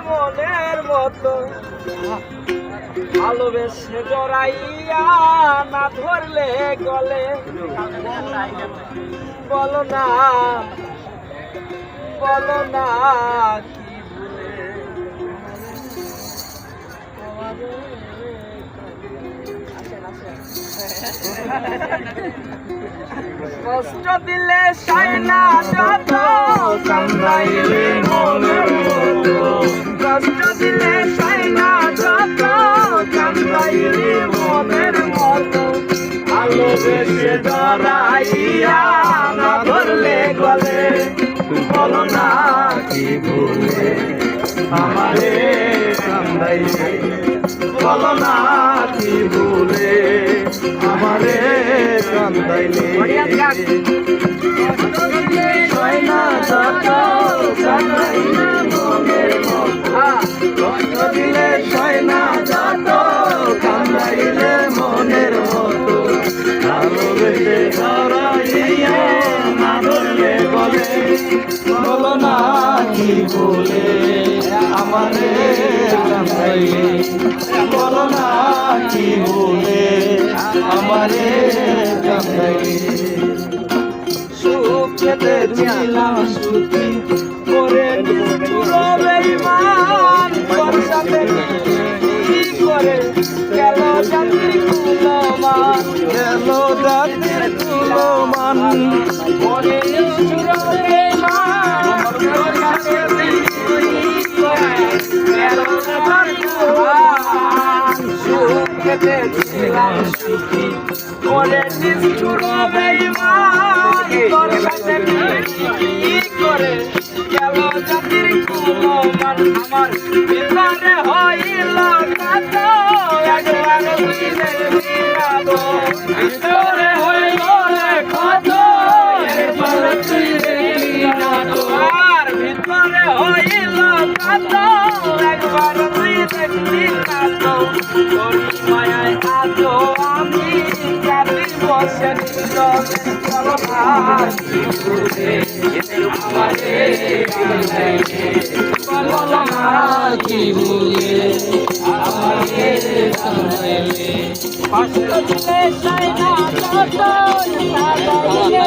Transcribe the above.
মনের মতো ভালোবেসে জড়াইয়া না ধরলে গলে বলো না কষ্ট দিলে সাইনা যত কান্দাইলে মনের মতো কষ্ট দিলে সাইনা যত কান্দাইলে মনের মতো ভালোবেসে ধরাইয়া না ধরলে গলে বলো না কি ভুলে আমারে কান্দাইলে বলো না কি ভুলে আমারে কান্দাইলে সয়না যত কান্দাইলে মনের মতো কষ্ট দিলে সয়না যত কান্দাইলে মনের মতো ভালোবেসে ধরাইয়া না ধরলে বলে বলো না কি ভুলে আমারে কান্দাইলে বলো না কি ভুলে আমারে কান্দাইলে সুখ পেতে ছিলাম সুখী করে পুরো বেঈমান তোর সাথে কি করে গেল জাতির কুলমান গেল জাতির কুলমান মনে পুরো বেঈমান তোর সাথে কি করে গেল জাতির কুলমান সুখ পেতে ছিলাম সুখী করে নিষ্ঠুর বেঈমান তোর সাথে কি করে গেল জাতির কুলমান আমার ভিতরে হইল কত একবার বুঝে দিলাম ভিতরে হইল রে কত একবার বুঝে দিলাম আর ভিতরে হইল কত একবার বুঝে দিলাম তোর মায়ায় আছো আমি কাটি বসে বলো না কি ভুলে আমারে কান্দাইলে বলো না কি ভুলে আমারে কান্দাইলে কষ্ট দিলে সাইনা যত কান্দাইলে